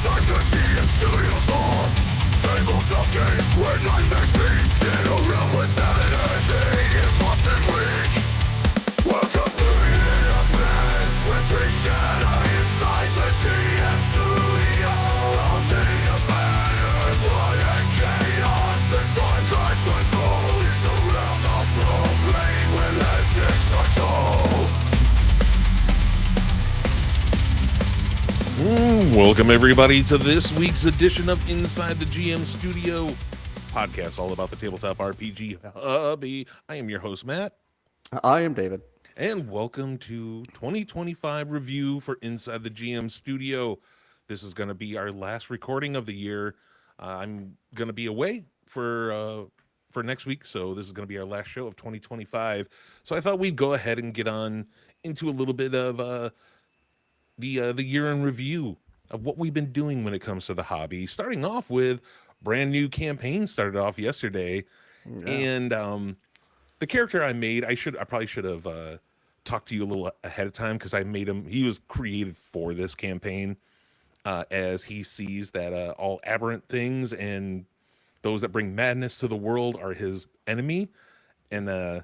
Inside the GM studio sauce, tabletop games where nightmares meet. In a realm where sanity is lost and weak. Welcome to the abyss, retreat shadow inside the GM studio. All things matters, light and chaos, and time drives unfold in the realm of role-playing where legends are told. Welcome everybody to this week's edition of Inside the GM Studio podcast, all about the tabletop RPG hobby. I am your host, Matt. I am David. And welcome to 2025 review for Inside the GM Studio. This is going to be our last recording of the year. I'm going to be away for next week, so this is going to be our last show of 2025. So I thought we'd go ahead and get on into a little bit of the year in review of what we've been doing when it comes to the hobby. Starting off with brand new campaign started off yesterday, and the character I made, I probably should have talked to you a little ahead of time because I made him. He was created for this campaign, as he sees that all aberrant things and those that bring madness to the world are his enemy, and I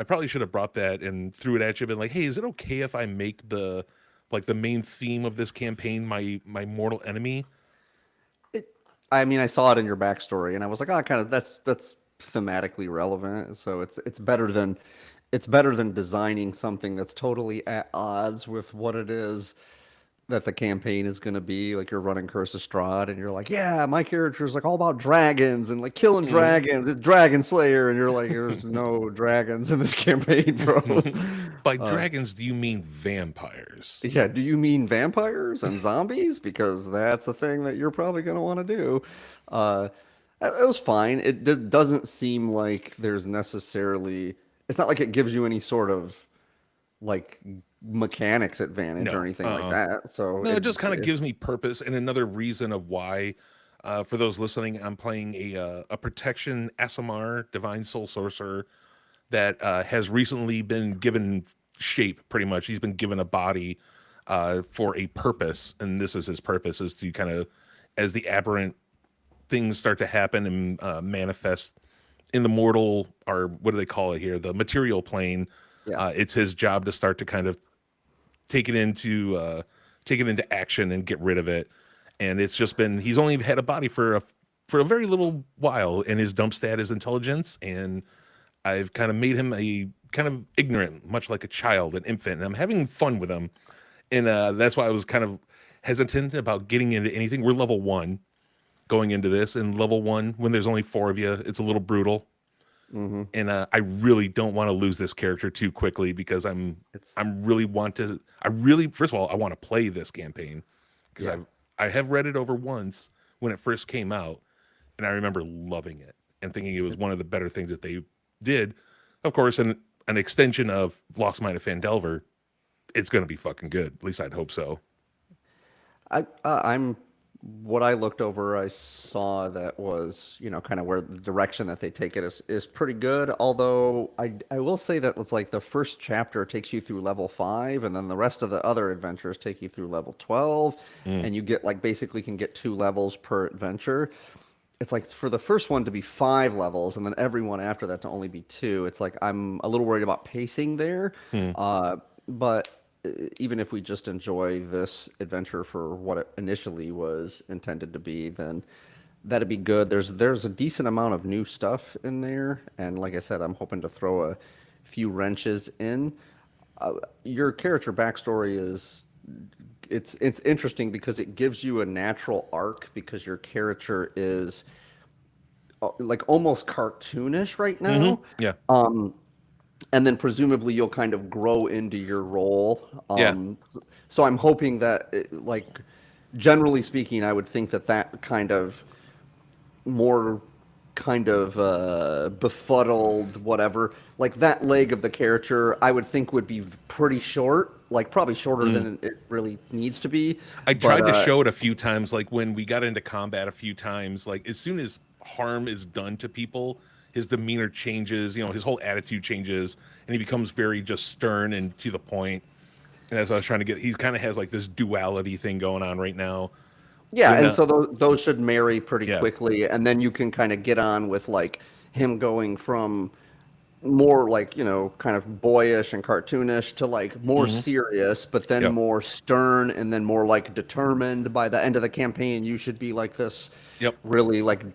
probably should have brought that and threw it at you, been like, hey, is it okay if I make the main theme of this campaign my mortal enemy? I mean, I saw it in your backstory, and I was like, oh, kind of that's thematically relevant. So it's better than designing something that's totally at odds with what it is that the campaign is going to be. Like, you're running Curse of Strahd, and you're like, yeah, my character is like all about dragons and like killing dragons. It's Dragon Slayer, and you're like, there's no dragons in this campaign, bro. By dragons, do you mean vampires? Yeah, do you mean vampires and zombies? Because that's a thing that you're probably going to want to do. It was fine. It doesn't seem like there's necessarily... It's not like it gives you any sort of like mechanics advantage or anything like that. So no, it just kind of gives me purpose and another reason of why. For those listening, I'm playing a protection SMR Divine Soul Sorcerer that has recently been given shape. Pretty much, he's been given a body for a purpose, and this is his purpose: is to kind of, as the aberrant things start to happen and manifest in the mortal, or what do they call it here, the material plane. It's his job to start to kind of take it into action and get rid of it. And it's just been, he's only had a body for a very little while, and his dump stat is intelligence, and I've kind of made him a kind of ignorant, much like a child, an infant, and I'm having fun with him. And that's why I was kind of hesitant about getting into anything. We're level 1 going into this, and level 1, when there's only 4 of you, it's a little brutal. Mm-hmm. And I really don't want to lose this character too quickly, because I really first of all, I want to play this campaign, because I have read it over once when it first came out, and I remember loving it and thinking it was one of the better things that they did. Of course, an extension of Lost Mine of Phandelver, it's going to be fucking good. At least I'd hope so. What I looked over, I saw that was, kind of where the direction that they take it is pretty good. Although I will say that it's like the first chapter takes you through level 5, and then the rest of the other adventures take you through level 12, and you get basically can get 2 levels per adventure. It's like for the first one to be 5 levels, and then every one after that to only be 2. It's like I'm a little worried about pacing there, but even if we just enjoy this adventure for what it initially was intended to be, then that'd be good. There's a decent amount of new stuff in there, and like I said, I'm hoping to throw a few wrenches in. Your character backstory is it's interesting because it gives you a natural arc, because your character is like almost cartoonish right now. Yeah. And then presumably you'll kind of grow into your role. So I'm hoping that, generally speaking, I would think that kind of more kind of befuddled, whatever, like that leg of the character, I would think would be pretty short, like probably shorter than it really needs to be. I tried to show it a few times, like when we got into combat a few times, like as soon as harm is done to people, his demeanor changes, his whole attitude changes, and he becomes very just stern and to the point. And as I was trying to get, he kind of has like this duality thing going on right now. Yeah, when and so those should marry pretty yeah. quickly, and then you can kind of get on with like him going from more like, kind of boyish and cartoonish to like more Hmm. serious, but then Yep. more stern and then more like determined. By the end of the campaign, you should be like this Yep. really like,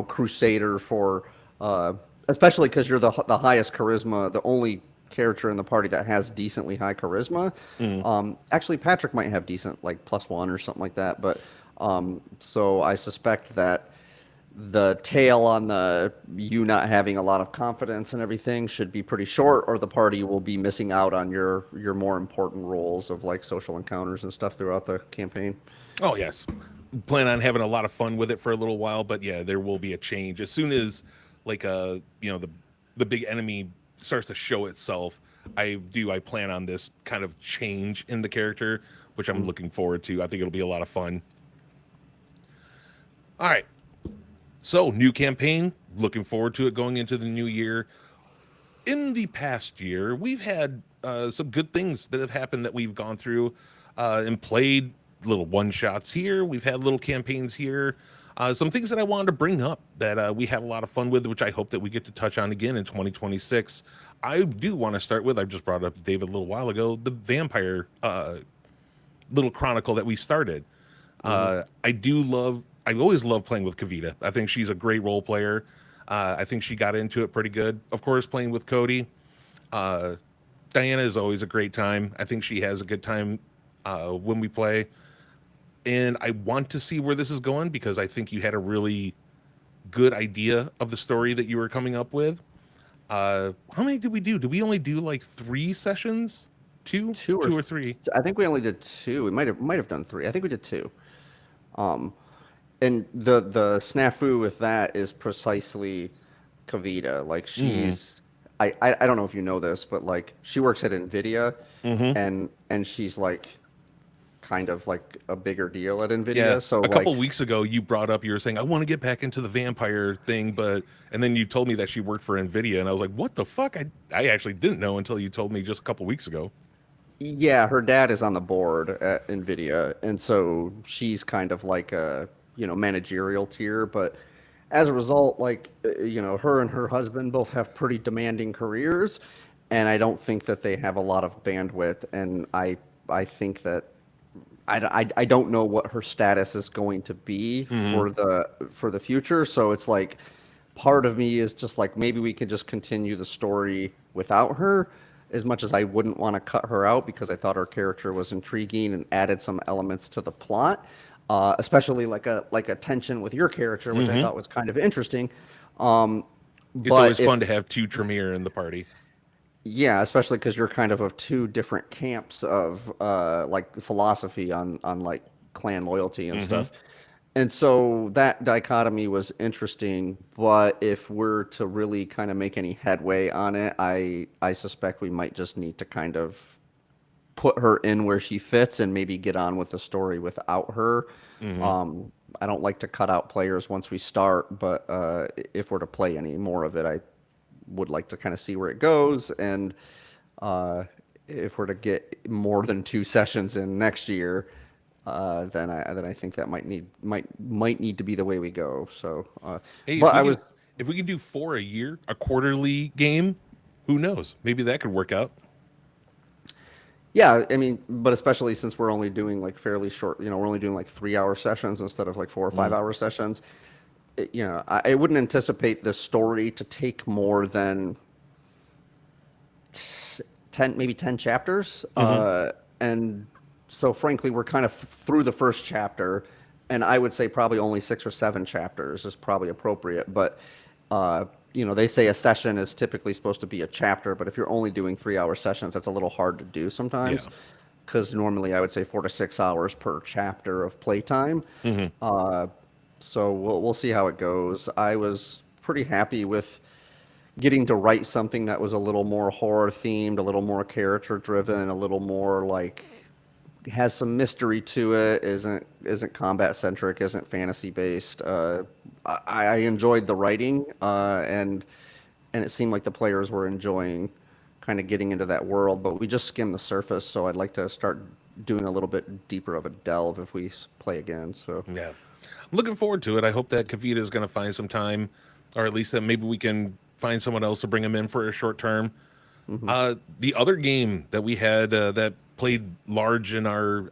crusader for, uh, especially because you're the highest charisma, the only character in the party that has decently high charisma. Hmm. Actually, Patrick might have decent like +1 or something like that, but so I suspect that the tail on the you not having a lot of confidence and everything should be pretty short, or the party will be missing out on your more important roles of like social encounters and stuff throughout the campaign. Oh yes, plan on having a lot of fun with it for a little while, but yeah, there will be a change as soon as like the big enemy starts to show itself. I plan on this kind of change in the character, which I'm looking forward to. I think it'll be a lot of fun. All right, so new campaign. Looking forward to it going into the new year. In the past year, we've had some good things that have happened that we've gone through and played little one shots here. We've had little campaigns here. Some things that I wanted to bring up that we had a lot of fun with, which I hope that we get to touch on again in 2026. I do want to start with, I just brought it up to David a little while ago, the vampire little chronicle that we started. I always love playing with Kavita. I think she's a great role player. I think she got into it pretty good. Of course, playing with Cody. Uh, Diana is always a great time. I think she has a good time when we play. And I want to see where this is going because I think you had a really good idea of the story that you were coming up with. How many did we do? Did we only do like 3 sessions? Two, Two or two or three? I think we only did two. We might have done three. I think we did two. Um, and the snafu with that is precisely Kavita. Like Mm-hmm. I don't know if you know this, but like she works at Nvidia, Mm-hmm. and she's like kind of like a bigger deal at Yeah, Nvidia. So a couple like, weeks ago, you brought up you were saying I want to get back into the vampire thing, and then you told me that she worked for Nvidia, and I was like, what the fuck? I actually didn't know until you told me just a couple weeks ago. yeah, her dad is on the board at Nvidia, and so she's kind of like a, managerial tier. But as a result, like, her and her husband both have pretty demanding careers, and I don't think that they have a lot of bandwidth. And I think that I don't know what her status is going to be Hmm. for the future. So it's like part of me is just like maybe we can just continue the story without her, as much as I wouldn't want to cut her out because I thought her character was intriguing and added some elements to the plot, especially like a tension with your character, which I Hmm. thought was kind of interesting. Um, It's always but if fun to have two Tremere in the party. Yeah, especially because you're kind of two different camps of like philosophy on like clan loyalty and Hmm. stuff. And so that dichotomy was interesting, but if we're to really kind of make any headway on it, I suspect we might just need to kind of put her in where she fits and maybe get on with the story without her. Hmm. I don't like to cut out players once we start, but if we're to play any more of it, I would like to kind of see where it goes. And uh, if we're to get more than 2 sessions in next year, then I think that might need to be the way we go. So, Hey, but I was if we could do 4 a year, a quarterly game, who knows? Maybe that could work out. Yeah, I mean, but especially since we're only doing like fairly short, we're only doing like 3-hour sessions instead of like 4 or 5 hour sessions. I wouldn't anticipate this story to take more than 10, maybe 10 chapters. Hmm. And so, frankly, we're kind of through the first chapter, and I would say probably only 6 or 7 chapters is probably appropriate. But, they say a session is typically supposed to be a chapter, but if you're only doing 3-hour sessions, that's a little hard to do sometimes. Yeah. Because normally I would say 4 to 6 hours per chapter of playtime. Hmm. So we'll see how it goes. I was pretty happy with getting to write something that was a little more horror themed, a little more character driven, a little more like has some mystery to it. Isn't combat centric. Isn't fantasy based. I enjoyed the writing, and it seemed like the players were enjoying kind of getting into that world. But we just skimmed the surface, so I'd like to start doing a little bit deeper of a delve if we play again. So Yeah. I'm looking forward to it. I hope that Kavita is going to find some time, or at least that maybe we can find someone else to bring him in for a short term. hmm The other game that we had that played large in our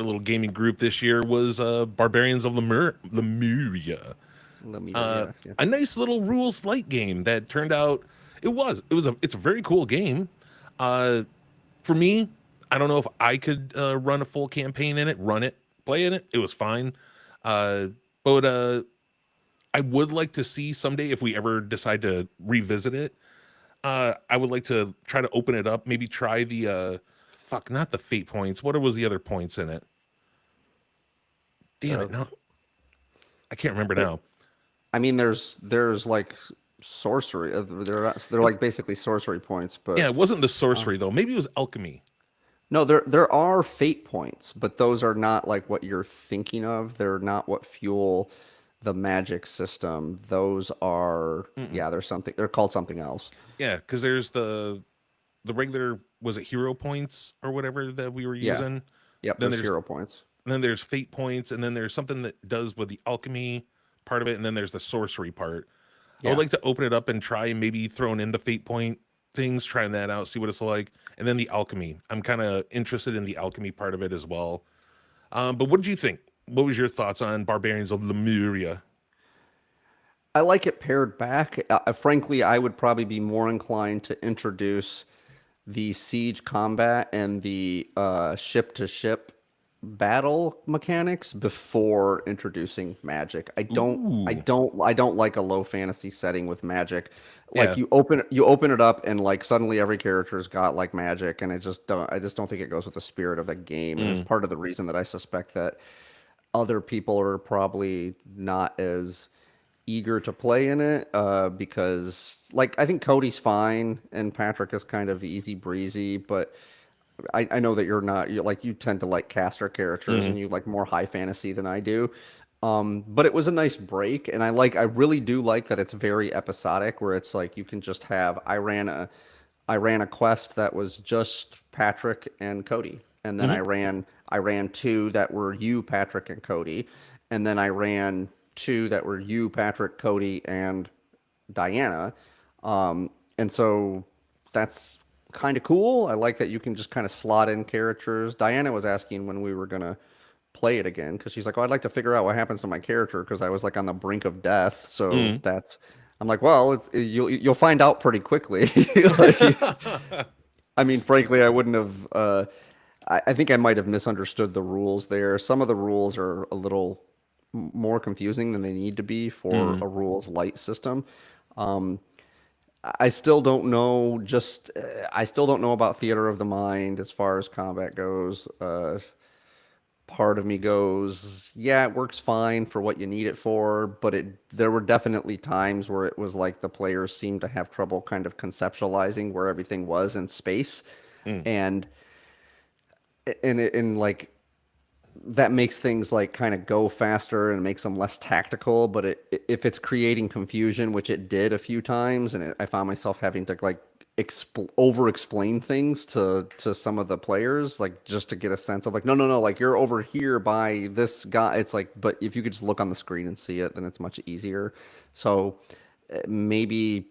little gaming group this year was Barbarians of Lemuria. Lemire, Uh, yeah. a nice little rules light game that turned out it's a very cool game. Uh, for me, I don't know if I could run a full campaign in it, run it, play in it. It was fine. Uh, but I would like to see someday if we ever decide to revisit it. I would like to try to open it up. Maybe try the not the fate points. What was the other points in it? Damn Uh, it! No, I can't remember there, now. I mean, there's like sorcery. They're like basically sorcery points, Yeah, but it wasn't the sorcery though. Maybe it was alchemy. no, there are fate points, but those are not like what you're thinking of. They're not what fuel the magic system. Those are Mm-mm. yeah, there's something. They're called something else. Yeah, because there's the regular, was it hero points or whatever that we were Yeah. using. Yep. Then There's there's hero points. then there's fate points, and then there's something that does with the alchemy part of it, and then there's the sorcery part. I would Yeah. like to open it up and try maybe throwing in the fate point things, trying that out, see what it's like, and then the alchemy. I'm kind of interested in the alchemy part of it as well. But what did you think? What was your thoughts on Barbarians of Lemuria? I like it paired back. Frankly, I would probably be more inclined to introduce the siege combat and the ship to ship battle mechanics before introducing magic. Ooh, I don't like a low fantasy setting with magic. Like yeah. you open it up and like suddenly every character's got like magic and I just don't think it goes with the spirit of the game. And it's Mm, part of the reason that I suspect that other people are probably not as eager to play in it because like I think Cody's fine and Patrick is kind of easy breezy, but I know that you're like you tend to like caster characters mm, and you like more high fantasy than I do. But it was a nice break, and I really do like that it's very episodic, where it's like you can just have I ran a quest that was just Patrick and Cody, and then mhm. I ran two that were you, Patrick, and Cody, and then I ran two that were you, Patrick, Cody, and Diana. And so that's kind of cool. I like that you can just kind of slot in characters. Diana was asking when we were gonna play it again because she's like, "Oh, I'd like to figure out what happens to my character because I was like on the brink of death." So Mm. that's I'm like, well, you'll find out pretty quickly. Like, I mean, frankly, I wouldn't have. I think I might have misunderstood the rules there. Some of the rules are a little more confusing than they need to be for Mm. a rules light system. Um, I still don't know. I still don't know about Theater of the Mind as far as combat goes. Part of me goes, yeah, it works fine for what you need it for, but it there were definitely times where it was like the players seemed to have trouble kind of conceptualizing where everything was in space, Mm. and and like that makes things like kind of go faster and makes them less tactical. But if it's creating confusion, which it did a few times, and I found myself having to like over explain things to some of the players, like just to get a sense of like, no, like you're over here by this guy. It's like, but if you could just look on the screen and see it, then it's much easier. So maybe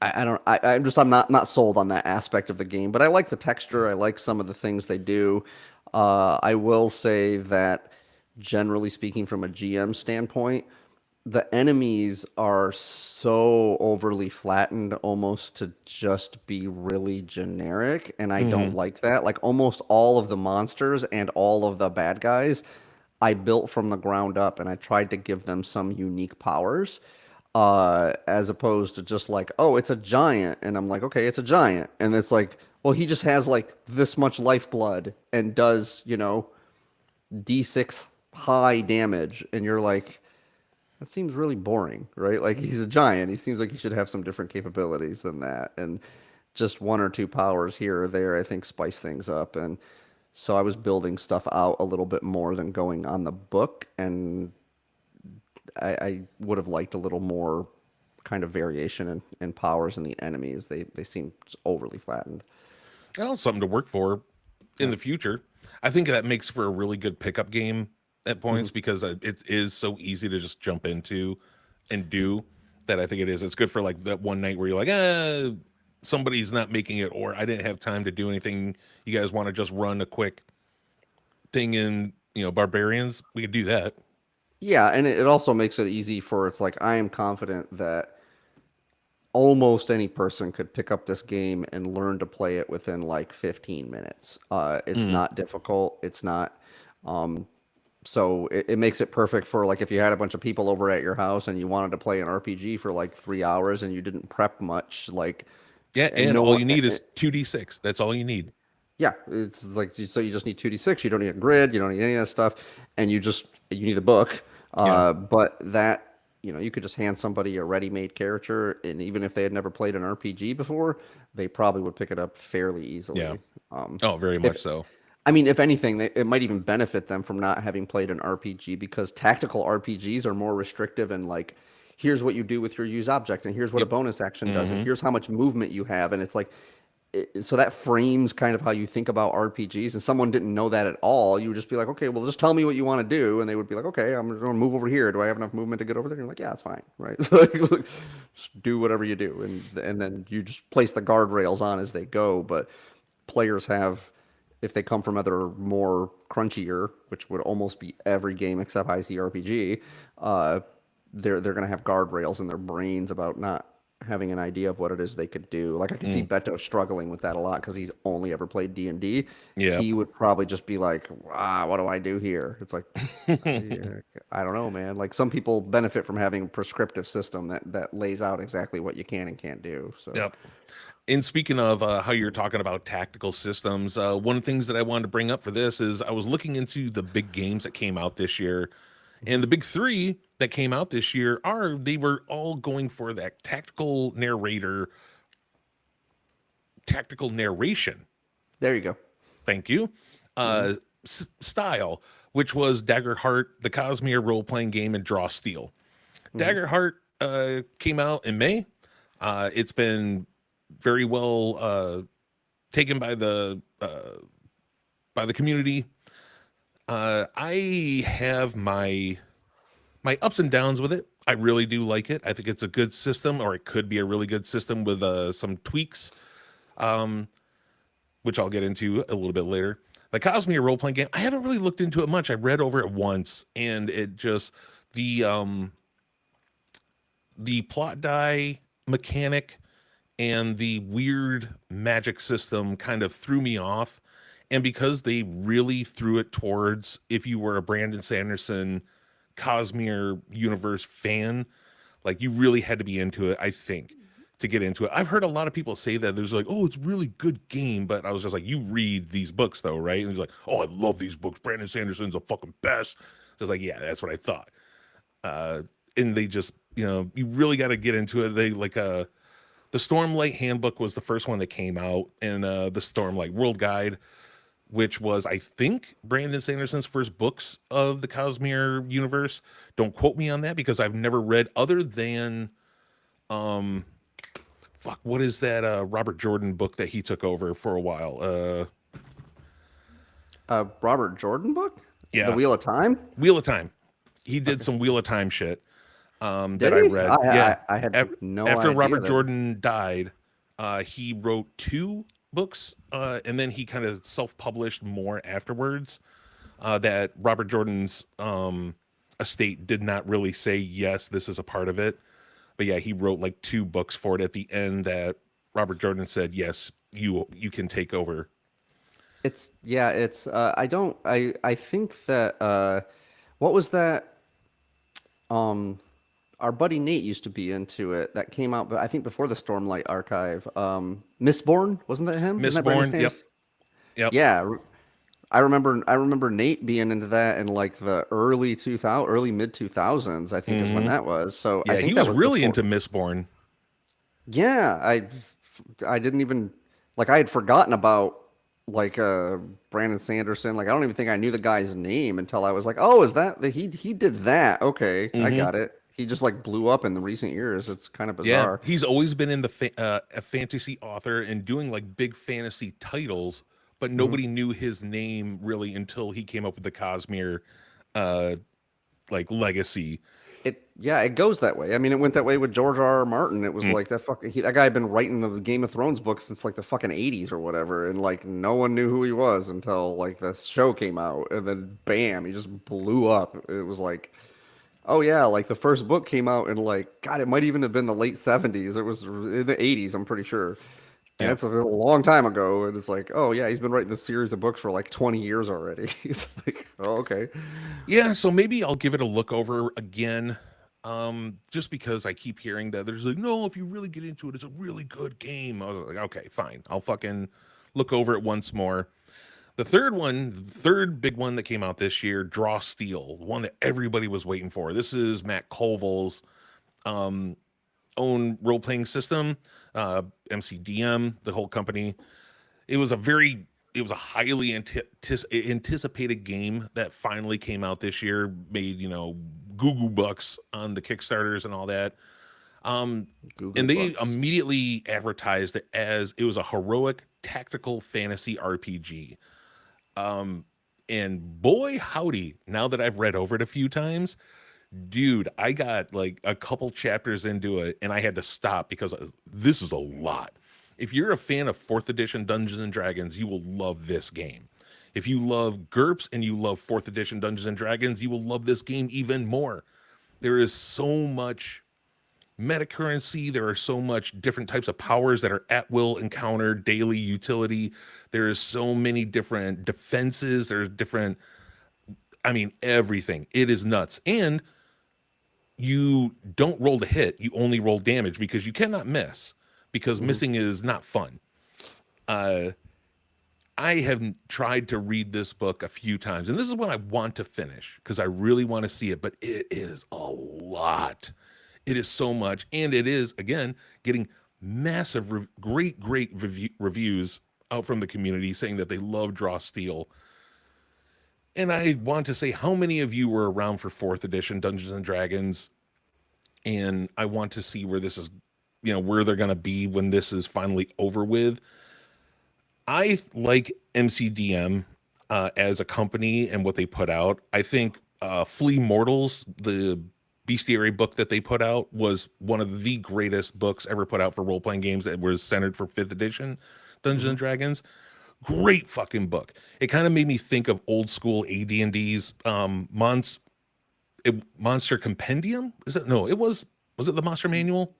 I don't I'm not sold on that aspect of the game, but I like the texture. I like some of the things they do. I will say that generally speaking, from a GM standpoint, the enemies are so overly flattened almost to just be really generic, and I don't Mhm. like that. Like almost all of the monsters and all of the bad guys, I built from the ground up, and I tried to give them some unique powers as opposed to just like, oh, it's a giant, and I'm like, okay, it's a giant, and it's like, well, he just has like this much lifeblood and does, D6 high damage, and you're like, that seems really boring, right? Like he's a giant, he seems like he should have some different capabilities than that, and just one or two powers here or there, I think, spice things up, and so I was building stuff out a little bit more than going on the book, and I would have liked a little more kind of variation in powers in the enemies. They seem overly flattened. Well, something to work for in the future. I think that makes for a really good pickup game at points because it is so easy to just jump into and do that. I think it is. It's good for like that one night where you're like, somebody's not making it, or I didn't have time to do anything. You guys want to just run a quick thing in, Barbarians? We could do that. Yeah, and it also makes it easy for it's like I am confident that almost any person could pick up this game and learn to play it within like 15 minutes. It's not difficult. It's not. So it makes it perfect for like if you had a bunch of people over at your house and you wanted to play an RPG for like 3 hours and you didn't prep much, like Yeah, and and no all one, you need is 2d6. That's all you need. yeah, it's like so you just need 2d6. You don't need a grid. You don't need any of that stuff, and you need a book. Yeah. But that you could just hand somebody a ready-made character, and even if they had never played an RPG before, they probably would pick it up fairly easily. Yeah. Um, Oh, very if much so. I mean, if anything, it might even benefit them from not having played an RPG because tactical RPGs are more restrictive and like, here's what you do with your use object, and here's what a bonus action does, and here's how much movement you have, and it's like, so that frames kind of how you think about RPGs. And someone didn't know that at all, you would just be like, okay, well, just tell me what you want to do, and they would be like, okay, I'm going to move over here. Do I have enough movement to get over there? And you're like, yeah, it's fine, right? So like, just do whatever you do, and then you just place the guardrails on as they go. But players have, if they come from other more crunchier, which would almost be every game except ICRPG, they're going to have guardrails in their brains about not having an idea of what it is they could do. Like I could see Beto struggling with that a lot because he's only ever played D&D. Yeah. He would probably just be like, what do I do here? It's like, yeah, I don't know, man. Like some people benefit from having a prescriptive system that lays out exactly what you can and can't do. So Yep. And speaking of how you're talking about tactical systems, one of the things that I wanted to bring up for this is I was looking into the big games that came out this year, and the big three that came out this year they were all going for that tactical narration. there you go. Thank you. Style, which was Daggerheart, the Cosmere role-playing game, and Draw Steel. Daggerheart came out in May. It's been very well taken by the community. I have my ups and downs with it. I really do like it. I think it's a good system, or it could be a really good system with some tweaks, which I'll get into a little bit later. The Cosmere role-playing game, I haven't really looked into it much. I read over it once, and it just the plot die mechanic and the weird magic system kind of threw me off. And because they really threw it towards, if you were a Brandon Sanderson Cosmere universe fan, like you really had to be into it, I think, to get into it. I've heard a lot of people say that there's like, oh, it's a really good game, but I was just like, you read these books though, right? And he's like, oh, I love these books. Brandon Sanderson's the fucking best. So I was like, yeah, that's what I thought. And they just, you really got to get into it. They like the Stormlight Handbook was the first one that came out, and the Stormlight World Guide, which was, I think, Brandon Sanderson's first books of the Cosmere universe. Don't quote me on that because I've never read other than, what is that Robert Jordan book that he took over for a while? Robert Jordan book? Yeah. The Wheel of Time? Wheel of Time. He did some Wheel of Time shit that Did I he? read. I had no idea. After Robert that- Jordan died, he wrote 2 books, and then he kind of self-published more afterwards. That Robert Jordan's estate did not really say, yes, this is a part of it. But yeah, he wrote like 2 books for it at the end that Robert Jordan said, yes, you can take over. I think that what was that? Our buddy Nate used to be into it. That came out, but I think before the Stormlight Archive. Mistborn, wasn't that him? Wasn't that Brandon Mistborn, yep. Sanderson? Yep. Yeah, I remember Nate being into that in like the early mid 2000s. I think is when that was. So Yeah, I think he that was really before- into Mistborn. Yeah, I didn't even like I had forgotten about like Brandon Sanderson. Like I don't even think I knew the guy's name until I was like, oh, is that he did that? Okay, I got it. he just like blew up in the recent years. It's kind of Yeah, bizarre. he's always been in the a fantasy author and doing like big fantasy titles, but Hmm. nobody knew his name really until he came up with the Cosmere uh like legacy. It goes that way. I mean, it went that way with George R. R. Martin. It was Mm, like that guy had been writing the Game of Thrones books since like the fucking 80s or whatever, and like no one knew who he was until like the show came out, and then bam, he just blew up. It was like, oh yeah, like the first book came out in like God, it might even have been the late 70s. It was in the 80s, I'm pretty sure. And yeah. that's a long time ago. And it's like, oh yeah, he's been writing this series of books for like 20 years already. It's like, oh, okay. Yeah, so maybe I'll give it a look over again. Just because I keep hearing that there's like, no, if you really get into it, it's a really good game. I was like, okay, fine. I'll fucking look over it once more. The third big one that came out this year, Draw Steel, one that everybody was waiting for. This is Matt Colville's um, own role playing system, MCDM, the whole company. It was a very, it was a highly anticipated game that finally came out this year, made, Google bucks on the Kickstarters and all that. Um, Google and they Books. immediately advertised it as it was a heroic tactical fantasy RPG. Um, and boy, howdy, now that I've read over it a few times, dude, I got like a couple chapters into it and I had to stop because this is a lot. If you're a fan of fourth edition Dungeons and Dragons, you will love this game. If you love GURPS and you love fourth edition Dungeons and Dragons, you will love this game even more. There is so much meta currency. There are so much different types of powers that are at will encountered, daily utility. There is so many different defenses. There's different, I mean, everything. It is nuts. And you don't roll to hit, you only roll damage because you cannot miss, because Hmm. missing is not fun. Uh, I have tried to read this book a few times, and this is what I want to finish because I really want to see it, but it is a lot. It is so much, and it is, again, getting massive, great reviews out from the community saying that they love Draw Steel. And I want to say, how many of you were around for fourth edition Dungeons and Dragons? And I want to see where this is, where they're going to be when this is finally over with. I like MCDM as a company and what they put out. I think Flea Mortals, the bestiary book that they put out, was one of the greatest books ever put out for role playing games that was centered for fifth edition Dungeons Hmm. and Dragons. Great fucking book. It kind of made me think of old school AD&D's Monster Compendium. Is it? No, was it the Monster Manual?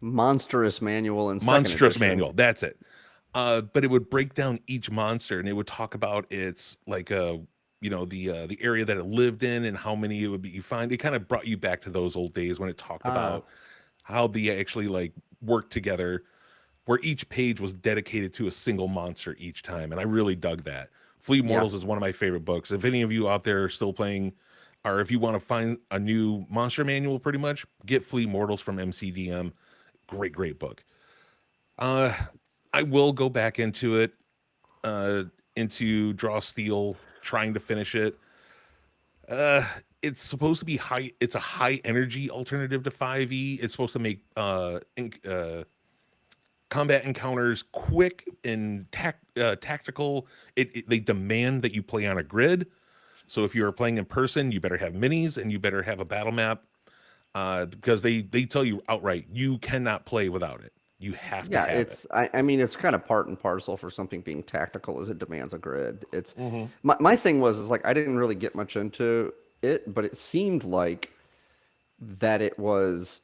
Monstrous Manual in second Monstrous edition. Manual. That's it. But it would break down each monster, and it would talk about its like the area that it lived in and how many it would be. You find it kind of brought you back to those old days when it talked Ah, about how they actually like worked together, where each page was dedicated to a single monster each time, and I really dug that. Flea yeah. Mortals is one of my favorite books. If any of you out there are still playing, or if you want to find a new monster manual, pretty much get Flea Mortals from MCDM. Great book. Uh, I will go back into it, uh, into Draw Steel, trying to finish it. Uh, it's supposed to be high. It's a high energy alternative to 5e. It's supposed to make combat encounters quick and tactical. They demand that you play on a grid. So if you are playing in person, you better have minis and you better have a battle map, because they tell you outright you cannot play without it. You have to Yeah, have it. I mean it's kind of part and parcel for something being tactical as it demands a grid. It's Hmm. my thing was is like I didn't really get much into it, but it seemed like that it was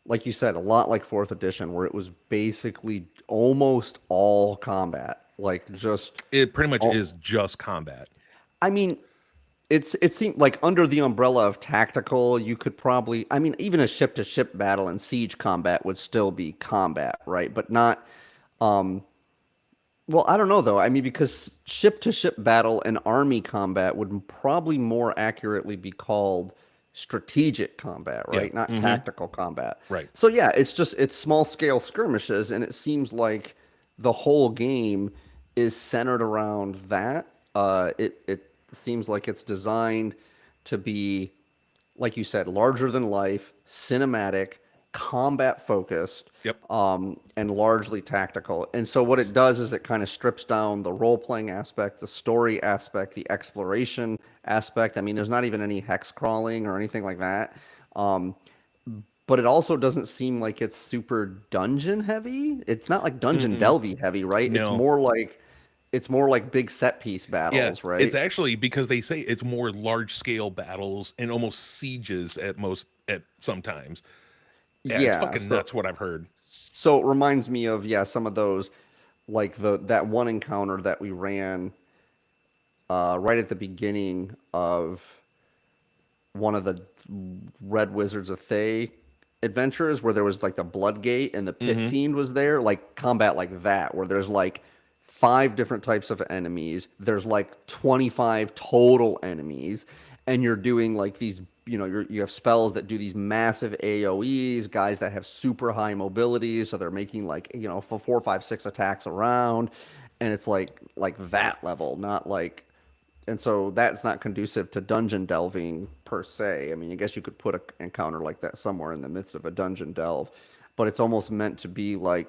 like you said, a lot like fourth edition, where it was basically almost all combat. Like just It pretty much all is just combat. I mean, it seemed like under the umbrella of tactical, you could probably I mean, even a ship to ship battle and siege combat would still be combat, right? But not um well, I don't know though. I mean, because ship to ship battle and army combat would probably more accurately be called strategic combat, Yeah. right? Not Hmm. tactical combat. Right. So yeah, it's small scale skirmishes, and it seems like the whole game is centered around that. It seems like it's designed to be like you said, larger than life, cinematic, combat focused, Yep. and largely tactical. And so what it does is it kind of strips down the role playing aspect, the story aspect, the exploration aspect. I mean, there's not even any hex crawling or anything like that. Um, but it also doesn't seem like it's super dungeon heavy. It's not like dungeon Mm-mm. delvey heavy, right? No. It's more like big set piece Yeah, battles, right? it's actually because they say it's more large scale battles and almost sieges at sometimes. Yeah, it's Yeah. fucking nuts what I've heard. So it reminds me of, yeah, some of those, like that one encounter that we ran right at the beginning of one of the Red Wizards of Thay adventures, where there was like the Blood Gate and the Pit Hmm. Fiend was there, like combat like that, where there's like five different types of enemies. There's like 25 total enemies, and you're doing like these, you have spells that do these massive AoEs, guys that have super high mobility, so they're making like, for 4, 5, 6 attacks around, and it's like that level, not like, and so that's not conducive to dungeon delving per se. I mean, I guess you could put an encounter like that somewhere in the midst of a dungeon delve, but it's almost meant to be like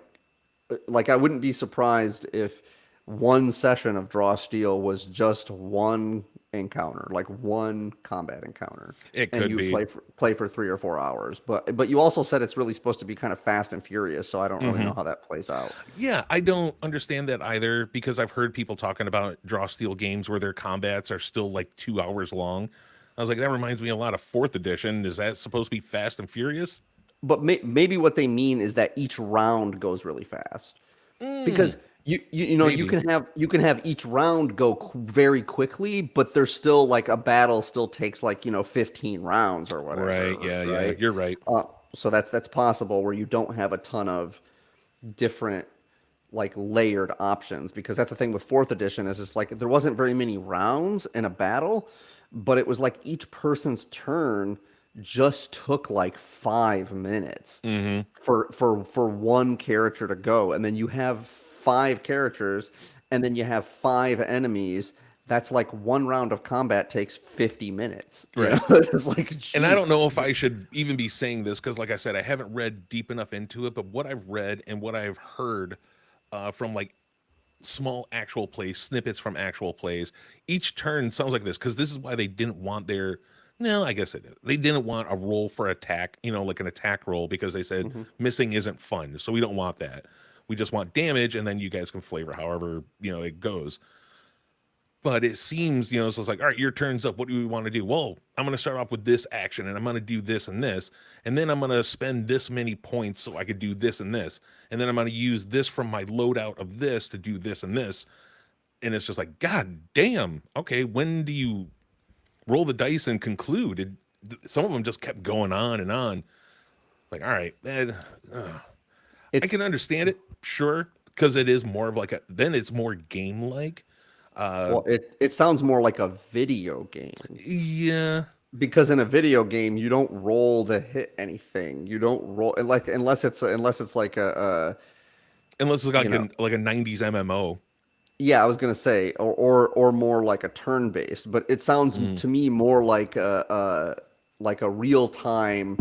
I wouldn't be surprised if one session of Draw Steel was just one encounter, like one combat encounter, It and could you be. play for 3 or 4 hours. But you also said it's really supposed to be kind of fast and furious, so I don't really Hmm. know how that plays out. Yeah, I don't understand that either because I've heard people talking about draw steel games where their combats are still like 2 hours long. I was like, that reminds me a lot of fourth edition. Is that supposed to be fast and furious? But maybe what they mean is that each round goes really fast, Mm, because you maybe. can have each round go very quickly, but there's still like a battle still takes like 15 rounds or Right. whatever, Yeah. Yeah. right? You're right. So that's possible where you don't have a ton of different like layered options, because that's the thing with fourth edition is it's like there wasn't very many rounds in a battle, but it was like each person's turn just took like 5 minutes Hmm. for one character to go, and then you have five characters, and then you have five enemies. That's like one round of combat takes 50 minutes. Right. It's like, And I geez. don't know if I should even be saying this because, like I said, I haven't read deep enough into it. But what I've read and what I've heard from like small actual plays, snippets from actual plays, each turn sounds like this because this is why they didn't want their. No, I guess they didn't want a roll for attack, like an attack roll, because they said Mhm. missing isn't fun. So we don't want that. We just want damage, and then you guys can flavor however it goes. But it seems, so it's like, all right, your turn's up. What do we want to do? Well, I'm going to start off with this action and I'm going to do this and this. And then I'm going to spend this many points so I could do this and this. And then I'm going to use this from my loadout of this to do this and this. And it's just like, God damn. Okay, when do you roll the dice and conclude? Some of them just kept going on and on. Like, all right, man, I It's can understand it, sure, because it is more of like then it's more game like. Uh, Well, it sounds more like a video game, yeah. because in a video game you don't roll to hit anything. You don't roll, unless it's like Unless it's you like know a 90s MMO. yeah, I was gonna say, or more like a turn based. But it sounds Mm. to me more like a real time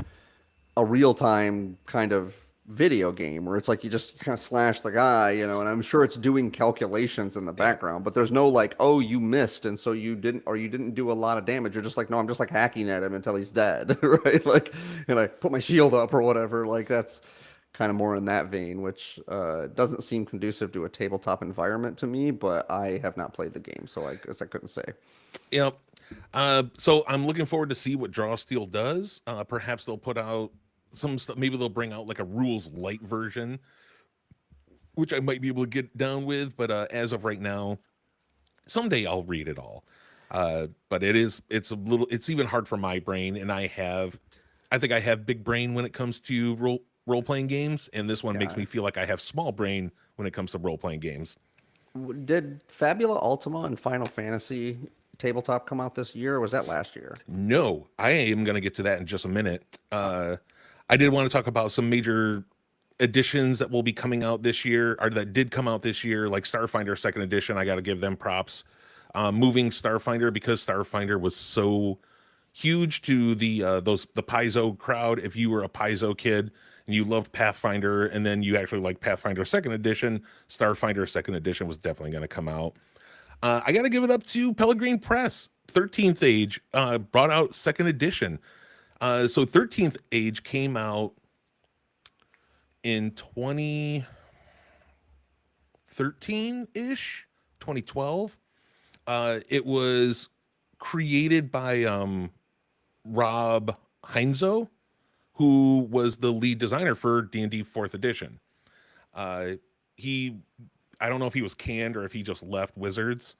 kind of video game, where it's like you just kind of slash the guy, and I'm sure it's doing calculations in the Yeah. background, but there's no like, oh, you missed, and so you didn't do a lot of damage. You're just like, no, I'm just like hacking at him until he's dead, right? Like, and I put my shield up or whatever. Like, that's kind of more in that vein, which doesn't seem conducive to a tabletop environment to me, but I have not played the game, so I guess I couldn't say. Yep. So I'm looking forward to see what Draw Steel does. Perhaps they'll put out some stuff. Maybe they'll bring out like a rules light version, which I might be able to get down with. But as of right now, someday I'll read it all. But it's even hard for my brain, and I think I have big brain when it comes to role playing games, and this one makes Got me it. feel like I have small brain when it comes to role playing games. Did Fabula Ultima and Final Fantasy tabletop come out this year, or was that last year? No, I am going to get to that in just a minute. I did want to talk about some major editions that will be coming out this year, or that did come out this year, like Starfinder Second Edition. I got to give them props. Moving Starfinder, because Starfinder was so huge to the Paizo crowd. If you were a Paizo kid and you loved Pathfinder, and then you actually like Pathfinder Second Edition, Starfinder Second Edition was definitely going to come out. I got to give it up to Pelgrane Press. 13th Age brought out Second Edition. So 13th Age came out in 2013-ish, 2012. It was created by Rob Heinzo, who was the lead designer for D&D 4th Edition. I don't know if he was canned or if he just left Wizards,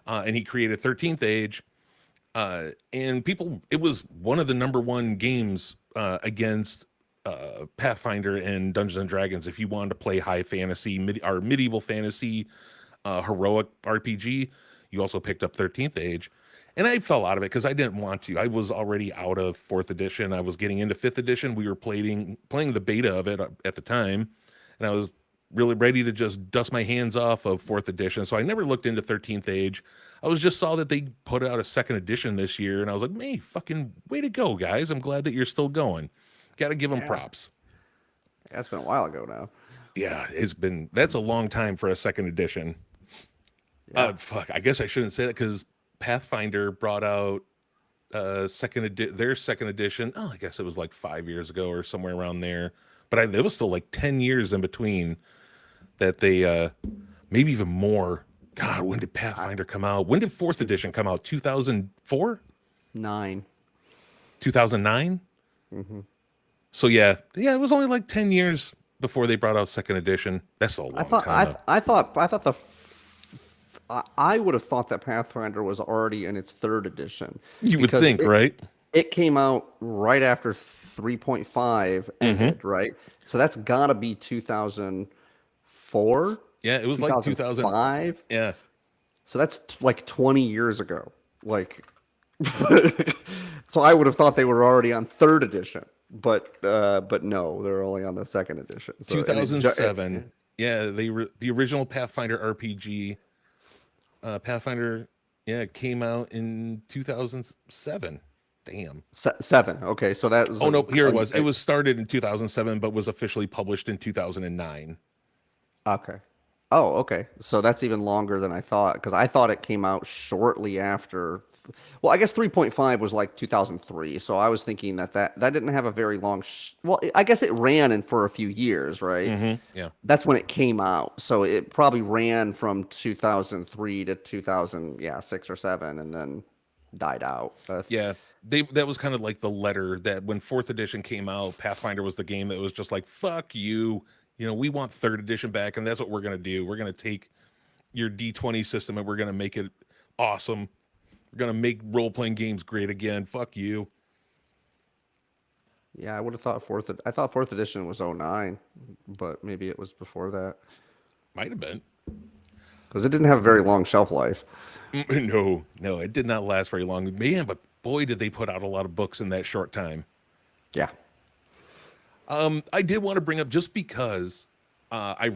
and he created 13th Age. And it was one of the number one games against Pathfinder and Dungeons and Dragons. If you wanted to play high fantasy or medieval fantasy, heroic RPG, you also picked up 13th Age. And I fell out of it because I didn't want to. I was already out of 4th Edition. I was getting into 5th Edition. We were playing the beta of it at the time, and I was really ready to just dust my hands off of 4th Edition. So I never looked into 13th Age. I just saw that they put out a 2nd edition this year, and I was like, "Hey, fucking way to go, guys! I'm glad that you're still going. Got to give them props." That's been a while ago now. Yeah, that's a long time for a 2nd edition. Yeah. Fuck, I guess I shouldn't say that because Pathfinder brought out their 2nd edition. Oh, I guess it was like 5 years ago or somewhere around there. But it was still like 10 years in between that they, maybe even more. God, when did Pathfinder come out? When did 4th edition come out? 2004? 9. 2009? Mm-hmm. So yeah, it was only like 10 years before they brought out 2nd edition. That's a long time. I would have thought that Pathfinder was already in its 3rd edition. You would think, right? It came out right after 3.5 ended, right? So that's got to be 2004. Yeah, it was like 2005. Yeah. So that's like 20 years ago. Like, so I would have thought they were already on 3rd edition, but no, they're only on the 2nd edition. So, 2007. Yeah, the original Pathfinder RPG. Pathfinder, came out in 2007. Damn. 7. Okay, so that was. Oh no, here it was. It was started in 2007, but was officially published in 2009. Okay. Oh, okay. So that's even longer than I thought, because I thought it came out shortly after. Well, I guess 3.5 was like 2003. So I was thinking that didn't have a very long. Well, I guess it ran for a few years, right? Mm-hmm. Yeah. That's when it came out. So it probably ran from 2003 to 2006 or 7, and then died out. Yeah. That was kind of like the letter that when 4th edition came out, Pathfinder was the game that was just like, fuck you. We want 3rd edition back, and that's what we're going to do. We're going to take your D20 system and we're going to make it awesome. We're going to make role-playing games great again. Fuck you. Yeah, I would have thought 4th edition was 09, but maybe it was before that. Might have been. Because it didn't have a very long shelf life. No, it did not last very long. Man, but boy, did they put out a lot of books in that short time. Yeah. I did want to bring up, just because I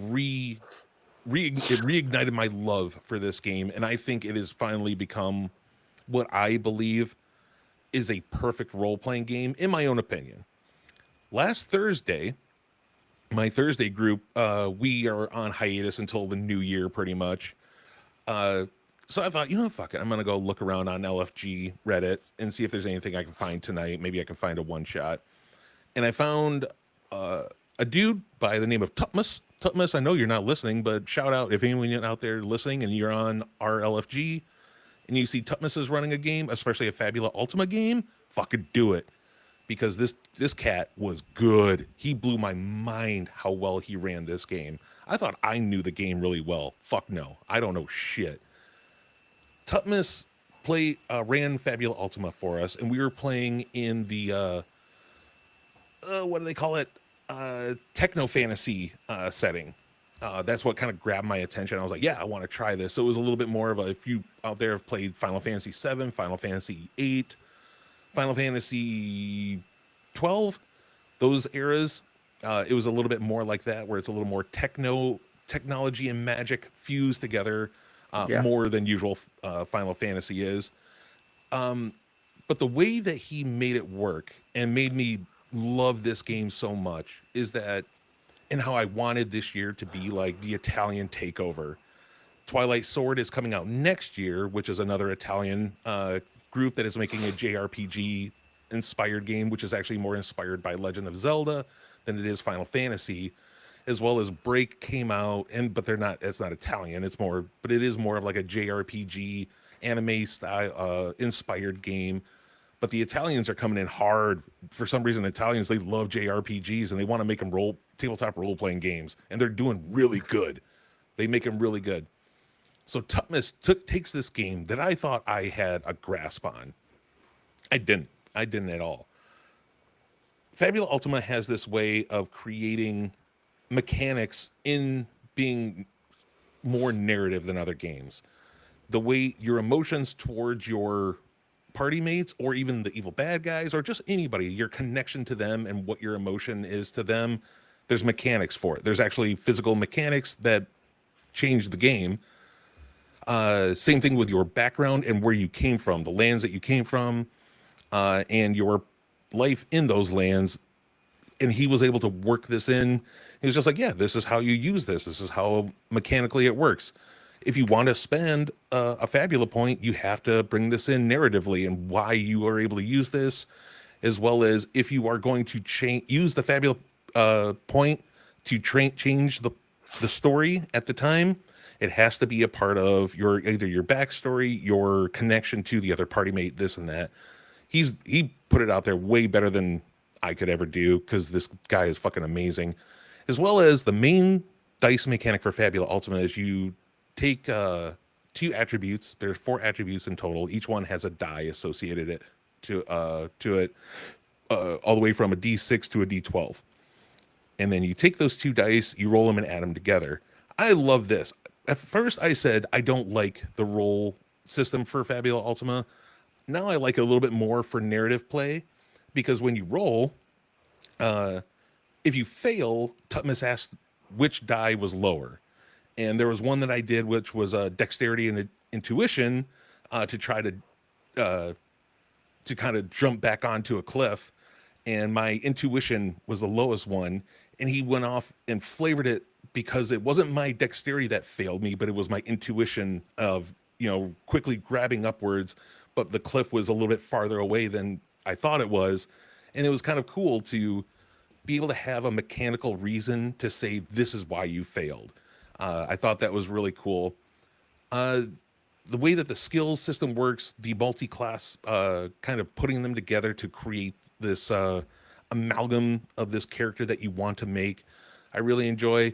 reignited my love for this game, and I think it has finally become what I believe is a perfect role-playing game, in my own opinion. Last Thursday, my Thursday group, we are on hiatus until the new year, pretty much. So I thought, fuck it. I'm going to go look around on LFG Reddit and see if there's anything I can find tonight. Maybe I can find a one-shot. And I found a dude by the name of Tutmus. Tutmus, I know you're not listening, but shout out if anyone out there listening and you're on our LFG and you see Tutmus is running a game, especially a Fabula Ultima game, fucking do it. Because this cat was good. He blew my mind how well he ran this game. I thought I knew the game really well. Fuck no. I don't know shit. Tutmus ran Fabula Ultima for us, and we were playing in the what do they call it? Techno fantasy setting. That's what kind of grabbed my attention. I was like, yeah, I want to try this. So it was a little bit more of if you out there have played Final Fantasy 7, Final Fantasy 8, Final Fantasy 12, those eras, it was a little bit more like that, where it's a little more technology and magic fused together, more than usual Final Fantasy is. But the way that he made it work and made me love this game so much is that, and how I wanted this year to be like the Italian takeover. Twilight Sword is coming out next year, which is another Italian group that is making a JRPG inspired game, which is actually more inspired by Legend of Zelda than it is Final Fantasy. As well as Break came out, and but they're not. It's not Italian. It's more, but it is more of like a JRPG anime style inspired game. But the Italians are coming in hard. For some reason, Italians, they love JRPGs and they want to make them tabletop role playing games, and they're doing really good. They make them really good. So Tutmus takes this game that I thought I had a grasp on. I didn't. I didn't at all. Fabula Ultima has this way of creating mechanics in being more narrative than other games. The way your emotions towards your party mates, or even the evil bad guys, or just anybody, your connection to them and what your emotion is to them, there's mechanics for it. There's actually physical mechanics that change the game. Same thing with your background and where you came from, the lands that you came from, and your life in those lands. And he was able to work this in. He was just like, yeah, this is how you use this. This is how mechanically it works. If you want to spend a Fabula point, you have to bring this in narratively and why you are able to use this, as well as if you are going to use the Fabula point to change the story at the time, it has to be a part of either your backstory, your connection to the other party mate, this and that. He put it out there way better than I could ever do, because this guy is fucking amazing. As well as the main dice mechanic for Fabula Ultima is you take 2 attributes. There's 4 attributes in total. Each one has a die associated to it, all the way from a D6 to a D12. And then you take those 2 dice, you roll them and add them together. I love this. At first I said I don't like the roll system for Fabula Ultima. Now I like it a little bit more for narrative play, because when you roll, if you fail, Tutmus asks which die was lower. And there was one that I did, which was dexterity and intuition, to try to kind of jump back onto a cliff. And my intuition was the lowest one. And he went off and flavored it, because it wasn't my dexterity that failed me, but it was my intuition of, quickly grabbing upwards. But the cliff was a little bit farther away than I thought it was. And it was kind of cool to be able to have a mechanical reason to say, this is why you failed. I thought that was really cool. The way that the skills system works, the multi-class, kind of putting them together to create this amalgam of this character that you want to make, I really enjoy.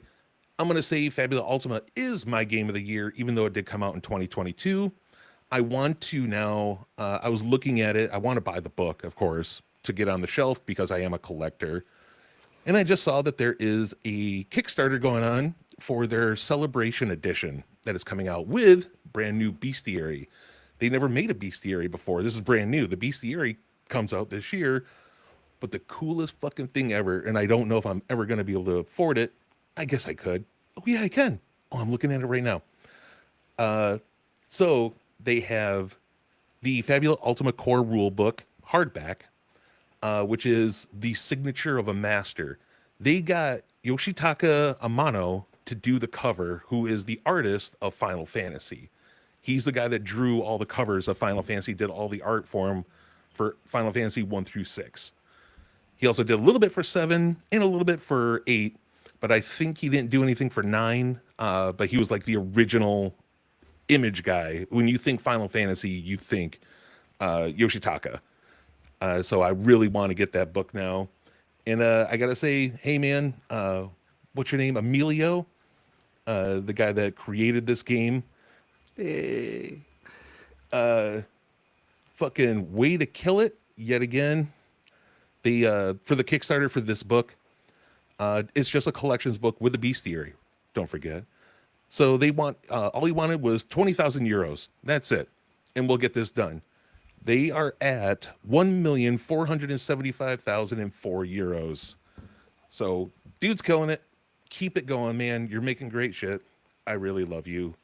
I'm going to say Fabula Ultima is my game of the year, even though it did come out in 2022. I want to now, I was looking at it, I want to buy the book, of course, to get on the shelf, because I am a collector. And I just saw that there is a Kickstarter going on for their Celebration Edition that is coming out with brand new bestiary. They never made a bestiary before. This is brand new. The bestiary comes out this year, but the coolest fucking thing ever, and I don't know if I'm ever going to be able to afford it. I guess I could. Oh yeah, I can. Oh, I'm looking at it right now. So they have the Fabula Ultima Core Rulebook hardback, which is the signature of a master. They got Yoshitaka Amano to do the cover, who is the artist of Final Fantasy. He's the guy that drew all the covers of Final Fantasy, did all the art for him for Final Fantasy 1 through 6. He also did a little bit for 7 and a little bit for 8, but I think he didn't do anything for 9. But he was like the original image guy. When you think Final Fantasy, you think Yoshitaka. So I really want to get that book now. And I got to say, hey man, what's your name? Emilio, the guy that created this game. Hey. Fucking way to kill it yet again. They for the Kickstarter for this book, it's just a collections book with a bestiary. Don't forget. So they want all he wanted was 20,000 euros. That's it, and we'll get this done. They are at 1,475,004 euros. So dude's killing it. Keep it going, man. You're making great shit. I really love you,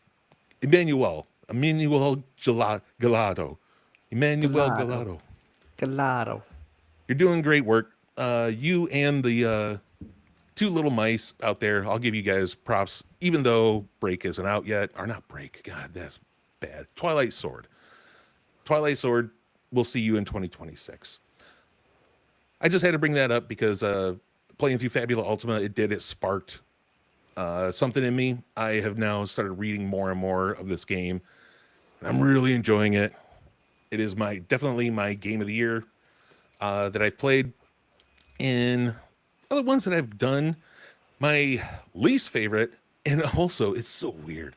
Emmanuel Galado. Emmanuel Galado. Claro. You're doing great work. You and the two little mice out there, I'll give you guys props, even though Break isn't out yet. Or not Break, God, that's bad. Twilight Sword. Twilight Sword, we'll see you in 2026. I just had to bring that up because playing through Fabula Ultima, it sparked something in me. I have now started reading more and more of this game, and I'm really enjoying it. It is definitely my game of the year that I've played. In other ones that I've done, my least favorite, and also it's so weird.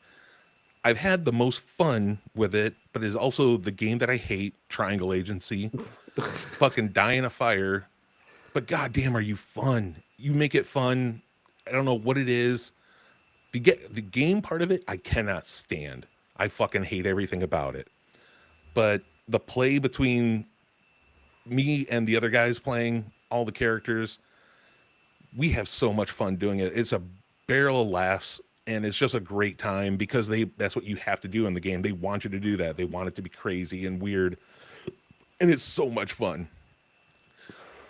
I've had the most fun with it, but it's also the game that I hate, Triangle Agency. Fucking die in a fire. But goddamn, are you fun? You make it fun. I don't know what it is. The game part of it, I cannot stand. I fucking hate everything about it. But the play between me and the other guys playing, all the characters, we have so much fun doing it. It's a barrel of laughs, and it's just a great time because that's what you have to do in the game. They want you to do that. They want it to be crazy and weird, and it's so much fun.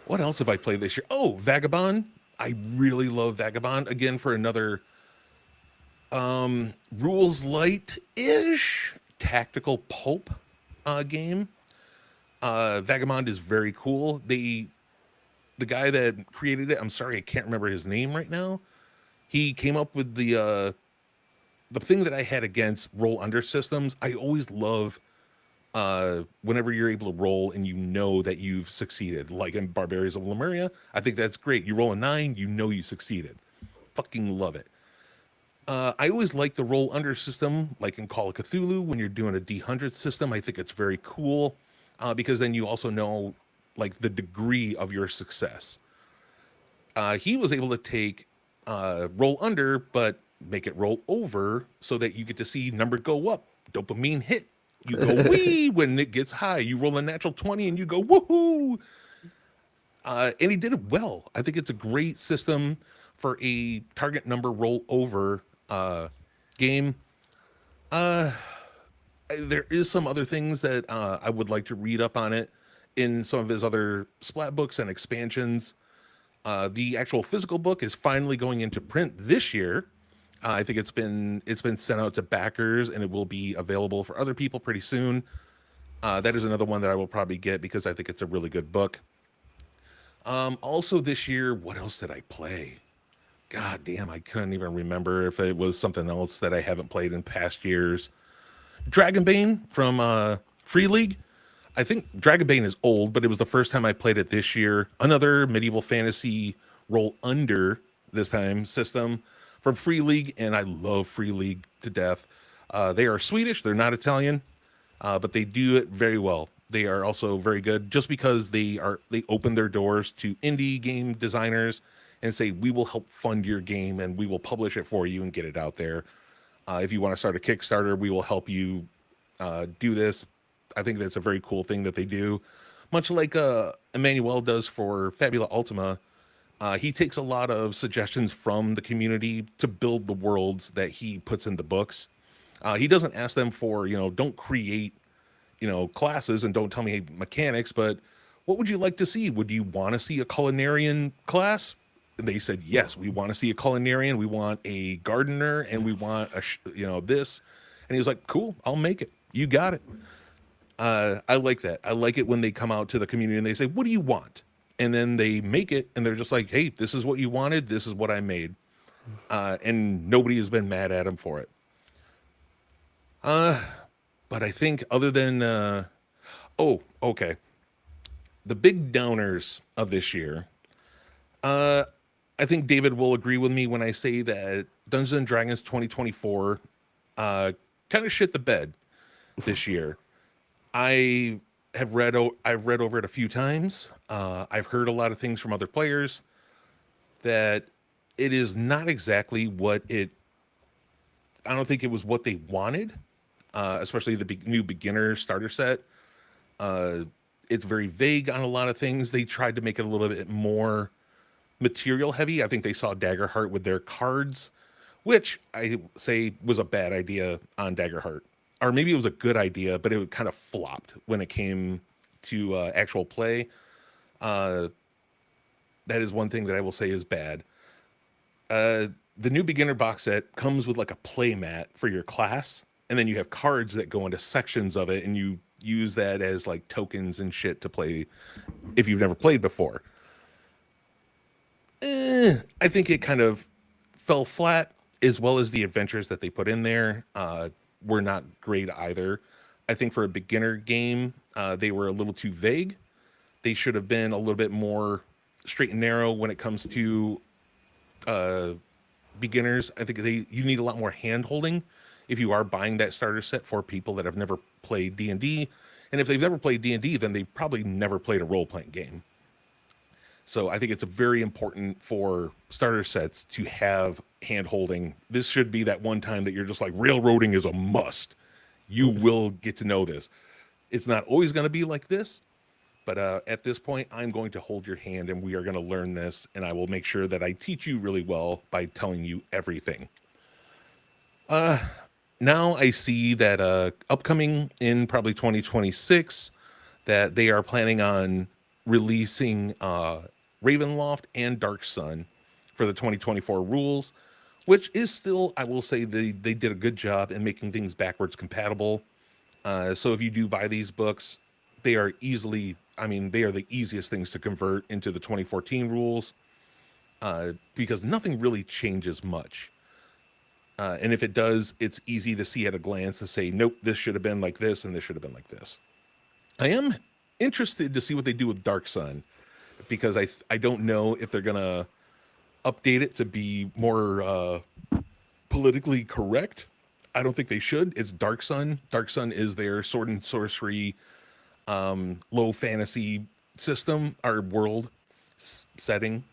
What else have I played this year? Oh, Vagabond. I really love Vagabond. Again, for another rules light-ish tactical pulp game. Vagabond is very cool. The guy that created it, I'm sorry, I can't remember his name right now. He came up with the thing that I had against roll under systems. I always love whenever you're able to roll and you know that you've succeeded. Like in Barbarians of Lemuria, I think that's great. You roll a 9, you know you succeeded. Fucking love it. I always like the roll under system, like in Call of Cthulhu, when you're doing a D100 system. I think it's very cool because then you also know like the degree of your success. He was able to take roll under, but make it roll over so that you get to see number go up. Dopamine hit. You go wee when it gets high. You roll a natural 20 and you go woohoo. And he did it well. I think it's a great system for a target number roll over game. There is some other things that I would like to read up on it in some of his other splat books and expansions. The actual physical book is finally going into print this year. I think it's been sent out to backers, and it will be available for other people pretty soon. That is another one that I will probably get because I think it's a really good book. Also this year, what else did I play? God damn, I couldn't even remember if it was something else that I haven't played in past years. Dragonbane from Free League. I think Dragonbane is old, but it was the first time I played it this year. Another medieval fantasy roll under this time system from Free League, and I love Free League to death. They are Swedish, they're not Italian, but they do it very well. They are also very good just because they open their doors to indie game designers and say, we will help fund your game and we will publish it for you and get it out there. If you want to start a Kickstarter, we will help you do this. I think that's a very cool thing that they do. Much like Emmanuel does for Fabula Ultima, he takes a lot of suggestions from the community to build the worlds that he puts in the books. He doesn't ask them for, don't create, classes and don't tell me mechanics, but what would you like to see? Would you want to see a culinarian class? And they said, yes, we want to see a culinarian. We want a gardener and we want this. And he was like, cool, I'll make it. You got it. I like that. I like it when they come out to the community and they say, what do you want? And then they make it and they're just like, hey, this is what you wanted. This is what I made. And nobody has been mad at him for it. But I think other than, okay. The big downers of this year, I think David will agree with me when I say that Dungeons & Dragons 2024 kind of shit the bed this year. I've read over it a few times. I've heard a lot of things from other players that it is not exactly what it. I don't think it was what they wanted, especially the new beginner starter set. It's very vague on a lot of things. They tried to make it a little bit more material heavy. I think they saw Daggerheart with their cards, which I say was a bad idea on Daggerheart. Or maybe it was a good idea, but it kind of flopped when it came to actual play. That is one thing that I will say is bad. The new beginner box set comes with like a play mat for your class, and then you have cards that go into sections of it, and you use that as like tokens and shit to play if you've never played before. I think it kind of fell flat, as well as the adventures that they put in there were not great either. I think for a beginner game, they were a little too vague. They should have been a little bit more straight and narrow when it comes to beginners. I think you need a lot more hand holding if you are buying that starter set for people that have never played D&D. And if they've never played D&D, then they've probably never played a role-playing game. So I think it's very important for starter sets to have hand holding. This should be that one time that you're just like, railroading is a must. You will get to know this. It's not always going to be like this, but at this point, I'm going to hold your hand and we are going to learn this. And I will make sure that I teach you really well by telling you everything. Now I see that upcoming in probably 2026, that they are planning on releasing Ravenloft and Dark Sun for the 2024 rules, which is still, I will say, they did a good job in making things backwards compatible. So if you do buy these books, they are easily, they are the easiest things to convert into the 2014 rules because nothing really changes much. And if it does, it's easy to see at a glance to say, nope, this should have been like this and this should have been like this. I am interested to see what they do with Dark Sun, because I don't know if they're going to update it to be more politically correct. I don't think they should. It's Dark Sun. Dark Sun is their sword and sorcery, low fantasy system, our world setting.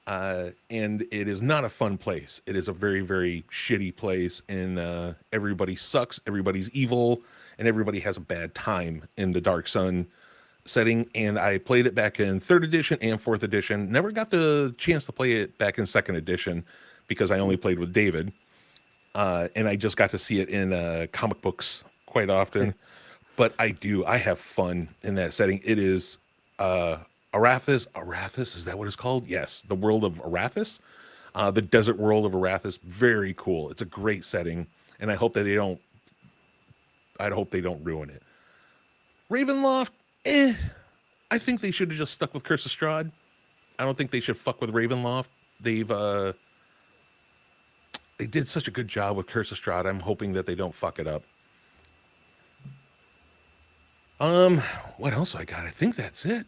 And it is not a fun place. It is a very, very shitty place, and everybody sucks, everybody's evil, and everybody has a bad time in the Dark Sun setting. And I played it back in 3rd edition and 4th edition. Never got the chance to play it back in 2nd edition because I only played with David. And I just got to see it in comic books quite often. But I have fun in that setting. It is Arathis, is that what it's called? Yes, the world of Arathis, the desert world of Arathis. Very cool. It's a great setting, and I hope that they don't ruin it. Ravenloft, I think they should have just stuck with Curse of Strahd. I don't think they should fuck with Ravenloft. They did such a good job with Curse of Strahd. I'm hoping that they don't fuck it up. What else I got? I think that's it.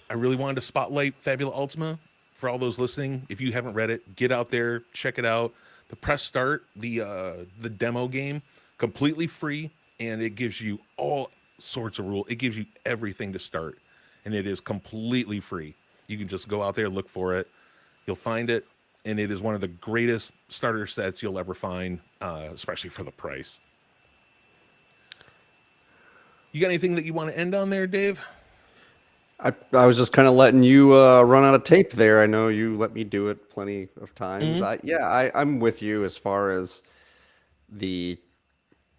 I really wanted to spotlight Fabula Ultima for all those listening. If you haven't read it, get out there, check it out. The press start, the demo game, completely free, and it gives you all sorts of rules. It gives you everything to start, and it is completely free. You can just go out there, look for it. You'll find it, and it is one of the greatest starter sets you'll ever find, especially for the price. You got anything that you want to end on there, Dave? I was just kind of letting you run out of tape there. I know you let me do it plenty of times. Mm-hmm. I'm with you as far as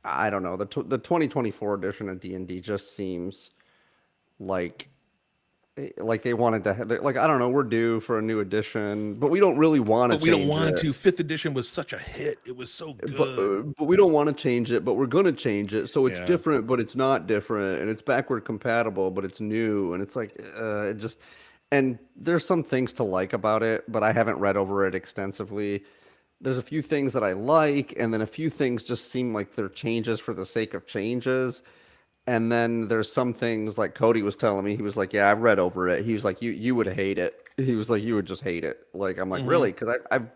I don't know, the 2024 edition of D&D just seems like they wanted to have, like, I don't know, we're due for a new edition, but we don't really want to change it. But we don't want to. 5th edition was such a hit. It was so good. But we don't want to change it, but we're going to change it. So it's different, but it's not different. And it's backward compatible, but it's new. And it's like, it just, and there's some things to like about it, but I haven't read over it extensively. There's a few things that I like, and then a few things just seem like they're changes for the sake of changes. And then there's some things like Cody was telling me, he was like, yeah, I've read over it. He was like, you would hate it. He was like, you would just hate it. Like, I'm like, mm-hmm. Really? Because I've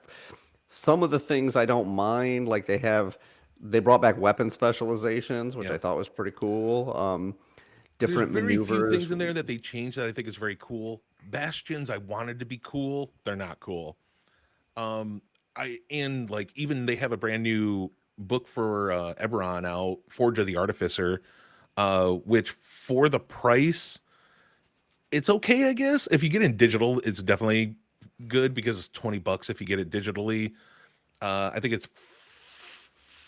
some of the things I don't mind, like they brought back weapon specializations, which I thought was pretty cool. Different There's maneuvers. Very few things in there that they changed that I think is very cool. Bastions I wanted to be cool. They're not cool. Even they have a brand new book for Eberron out, Forge of the Artificer, which for the price, it's okay, I guess. If you get in digital, it's definitely good because it's $20 if you get it digitally. I think it's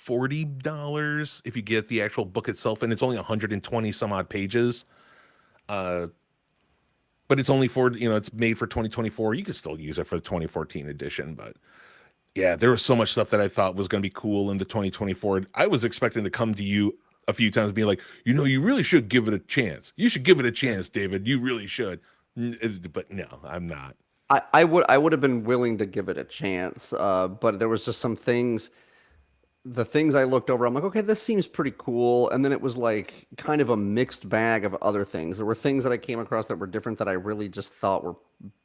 $40 if you get the actual book itself, and it's only 120 some odd pages. Uh, but it's only for, it's made for 2024. You could still use it for the 2014 edition, but yeah, there was so much stuff that I thought was going to be cool in the 2024. I was expecting to come to you a few times being like, you really should give it a chance. You should give it a chance, David. You really should. But no, I'm not. I would have been willing to give it a chance, but there was just some things. The things I looked over, I'm like, okay, this seems pretty cool. And then it was like kind of a mixed bag of other things. There were things that I came across that were different that I really just thought were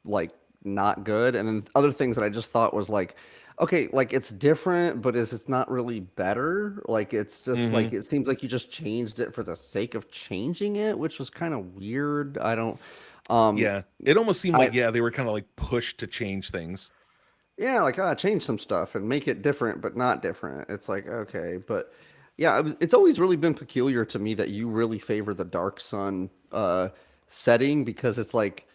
like not good. And then other things that I just thought was like, okay, like it's different, but it's not really better. Like it's just Hmm. like it seems like you just changed it for the sake of changing it, which was kind of weird. I don't um Yeah, it almost seemed I like, yeah, they were kind of like pushed to change things. Yeah, like change some stuff and make it different, but not different. It's like okay, but yeah, it's always really been peculiar to me that you really favor the Dark Sun setting because it's like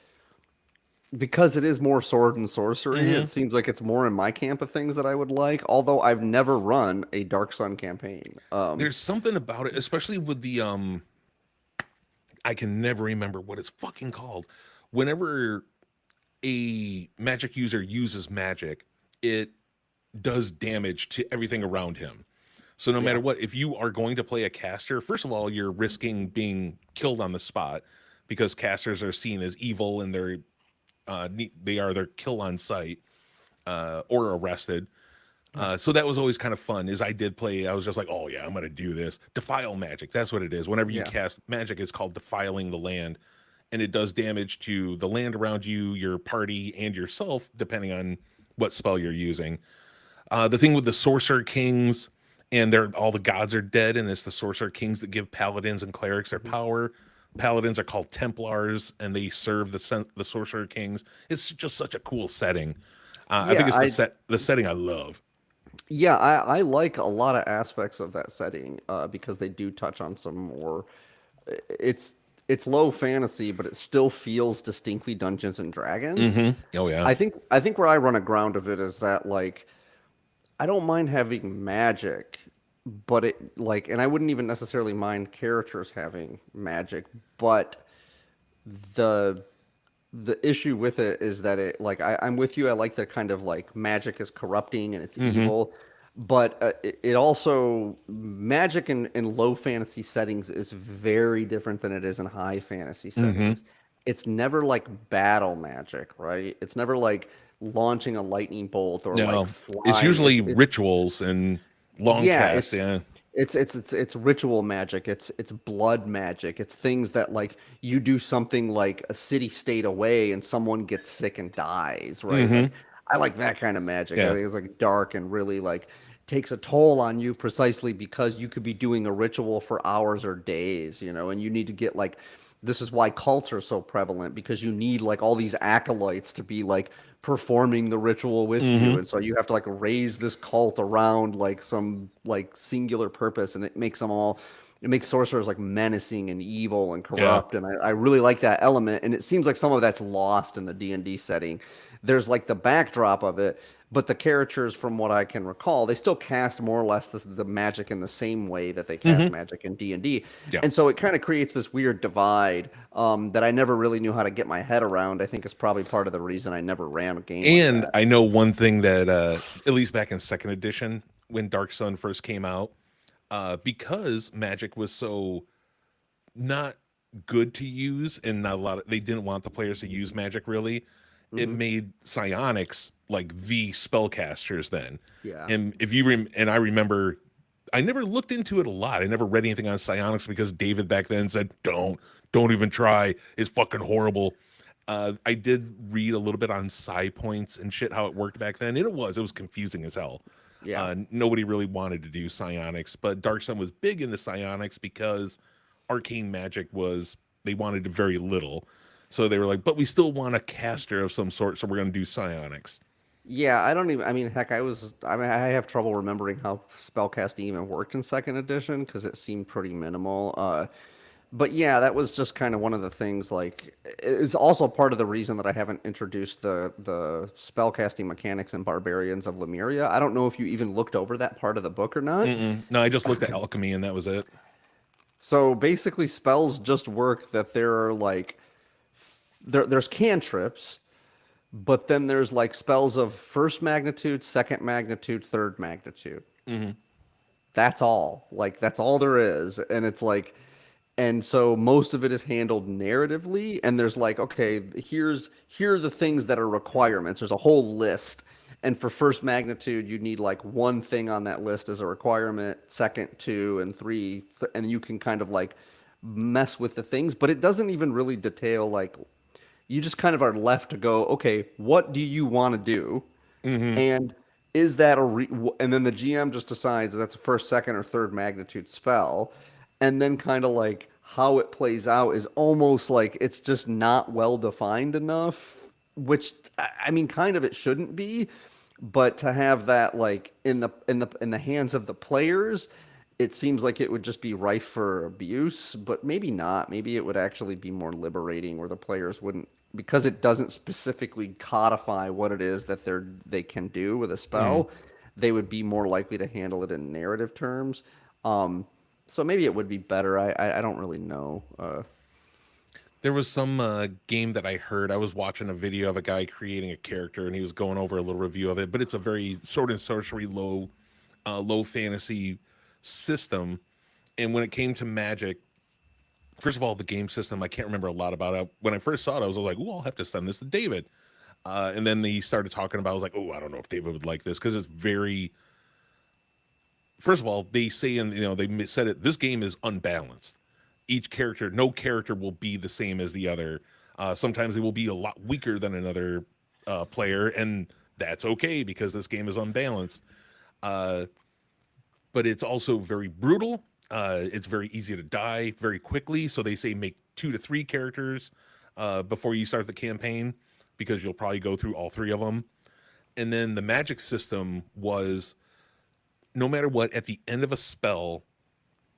because it is more sword and sorcery. It Hmm. seems like it's more in my camp of things that I would like. Although I've never run a Dark Sun campaign. There's something about it, especially with the I can never remember what it's fucking called. Whenever a magic user uses magic, it does damage to everything around him. So no matter Yeah, what, if you are going to play a caster, first of all, you're risking being killed on the spot because casters are seen as evil and they're kill on sight or arrested. So that was always kind of fun. Is I did play. I was just like, oh yeah, I'm gonna do this. Defile magic. That's what it is. Whenever you yeah, cast magic, it's called defiling the land, and it does damage to the land around you, your party, and yourself, depending on what spell you're using. The thing with the sorcerer kings, and they're all the gods are dead, and it's the sorcerer kings that give paladins and clerics their mhm, power. Paladins are called Templars, and they serve the sorcerer kings. It's just such a cool setting. I think yeah. it's the setting I love. I like a lot of aspects of that setting because they do touch on some more. It's it's low fantasy, but it still feels distinctly Dungeons and Dragons. Hmm. Oh yeah. I think where I run aground of it is that like I don't mind having magic, but it like and I wouldn't even necessarily mind characters having magic, but the the issue with it is that it like I'm with you. I like the kind of like magic is corrupting and it's Hmm. evil, but it also magic in low fantasy settings is very different than it is in high fantasy Hmm. settings. It's never like battle magic, right? It's never like launching a lightning bolt or like No, it's flying. usually rituals and long Yeah, cast. Yeah. it's ritual magic. It's blood magic. It's things that like you do something like a city state away and someone gets sick and dies, right? Hmm. Like I like that kind of magic. I Yeah. think it's like dark and really like takes a toll on you precisely because you could be doing a ritual for hours or days, and you need to get like this is why cults are so prevalent because you need like all these acolytes to be like performing the ritual with you, Hmm. and so you have to like raise this cult around like some like singular purpose, and it makes sorcerers like menacing and evil and Yeah. corrupt, and I really like that element, and it seems like some of that's lost in the D&D setting. There's like the backdrop of it, but the characters, from what I can recall, they still cast more or less the magic in the same way that they cast Hmm. magic in D&D. Yeah. And so it kind of creates this weird divide that I never really knew how to get my head around. I think is probably part of the reason I never ran a game like And that. I know one thing that, at least back in second edition, when Dark Sun first came out, because magic was so not good to use, and not a lot of they didn't want the players to use magic really. It Hmm. made psionics like the spellcasters then. Yeah. And if you and I remember, I never looked into it a lot. I never read anything on psionics because David back then said, don't even try. It's fucking horrible." I did read a little bit on psi points and shit, how it worked back then. And it was confusing as hell. Yeah. Nobody really wanted to do psionics, but Dark Sun was big into psionics because arcane magic was, they wanted very little. So they were like, but we still want a caster of some sort, so we're going to do psionics. Yeah, I mean, heck, I have trouble remembering how spellcasting even worked in second edition because it seemed pretty minimal. But yeah, that was just kind of one of the things. Like, it's also part of the reason that I haven't introduced the spellcasting mechanics in Barbarians of Lemuria. I don't know if you even looked over that part of the book or not. No, I just looked at alchemy and that was it. So basically, spells just work that there are like there's cantrips, but then there's like spells of first magnitude, second magnitude, third magnitude. That's all. Like that's all there is, and it's like, and so most of it is handled narratively. And there's like, okay, here are the things that are requirements. There's a whole list, and for first magnitude, you need like one thing on that list as a requirement, second, two, and three, and you can kind of like mess with the things, but it doesn't even really detail like you just kind of are left to go, okay, what do you want to do? And is that and then the GM just decides that's a first, second, or third magnitude spell. And then kind of like how it plays out is almost like it's just not well defined enough, which I mean, kind of it shouldn't be, but to have that like in the hands of the players, it seems like it would just be rife for abuse, but maybe not. Maybe it would actually be more liberating where the players wouldn't, because it doesn't specifically codify what it is that they can do with a spell, they would be more likely to handle it in narrative terms. So maybe it would be better. I don't really know. There was some game that I heard. I was watching a video of a guy creating a character, and he was going over a little review of it. But it's a very sword and sorcery low fantasy system. And when it came to Magic, first of all, the game system, I can't remember a lot about it. When I first saw it, I was like, "Oh, I'll have to send this to David." And then they started talking about it. I was like, "Oh, I don't know if David would like this," because it's very. First of all, they say, and they said it. This game is unbalanced. Each character, no character will be the same as the other. Sometimes they will be a lot weaker than another player, and that's okay because this game is unbalanced. But it's also very brutal. It's very easy to die very quickly. So they say make 2 to 3 characters before you start the campaign, because you'll probably go through all 3 of them. And then the magic system was, no matter what, at the end of a spell,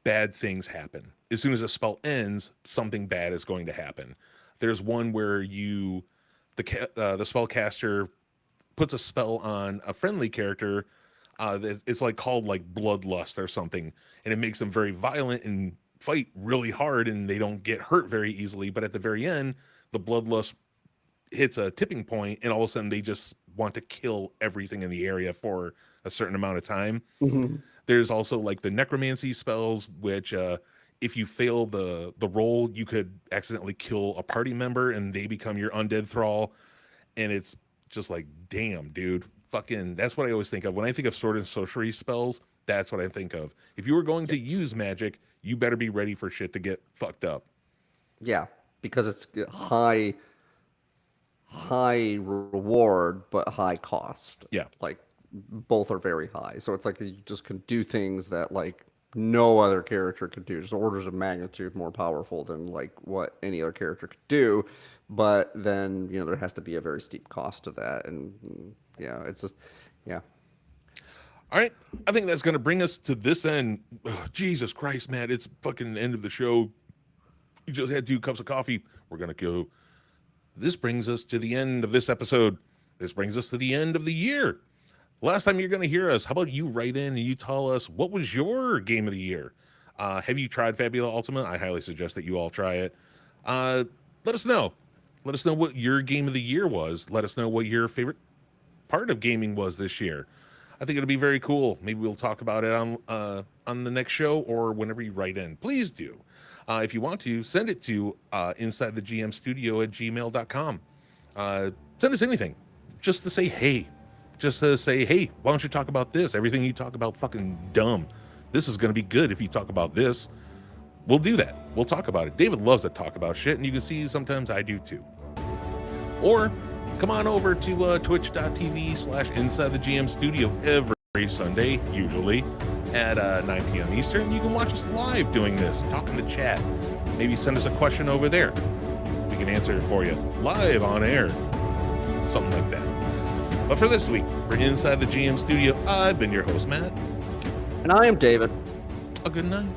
bad things happen. As soon as a spell ends, something bad is going to happen. There's one where the spellcaster puts a spell on a friendly character. It's like called like bloodlust or something, and it makes them very violent and fight really hard, and they don't get hurt very easily. But at the very end, the bloodlust hits a tipping point, and all of a sudden they just want to kill everything in the area for a certain amount of time. There's also like the necromancy spells, which if you fail the roll, you could accidentally kill a party member and they become your undead thrall. And it's just like, damn, dude, fucking, that's what I always think of. When I think of sword and sorcery spells, that's what I think of. If you were going to use magic, you better be ready for shit to get fucked up. Yeah, because it's high reward, but high cost. Yeah. Like both are very high. So it's like you just can do things that like no other character could do. Just orders of magnitude more powerful than like what any other character could do. But then, there has to be a very steep cost to that. And yeah, it's just, yeah. All right. I think that's going to bring us to this end. Ugh, Jesus Christ, man. It's fucking end of the show. You just had 2 cups of coffee. We're going to go. This brings us to the end of this episode. This brings us to the end of the year. Last time you're going to hear us, how about you write in and you tell us, what was your game of the year? Have you tried Fabula Ultima? I highly suggest that you all try it. Let us know. Let us know what your game of the year was. Let us know what your favorite part of gaming was this year. I think it'll be very cool. Maybe we'll talk about it on the next show or whenever you write in. Please do. If you want to, send it to insidethegmstudio@gmail.com. Send us anything. Just to say hey. Just to say, hey, why don't you talk about this? Everything you talk about fucking dumb. This is going to be good if you talk about this. We'll do that. We'll talk about it. David loves to talk about shit, and you can see sometimes I do too. Or come on over to twitch.tv/InsideTheGMStudio every Sunday, usually at 9 p.m. Eastern. You can watch us live doing this, talk in the chat. Maybe send us a question over there. We can answer it for you live on air. Something like that. But for this week, for Inside the GM Studio, I've been your host, Matt. And I am David. A good night.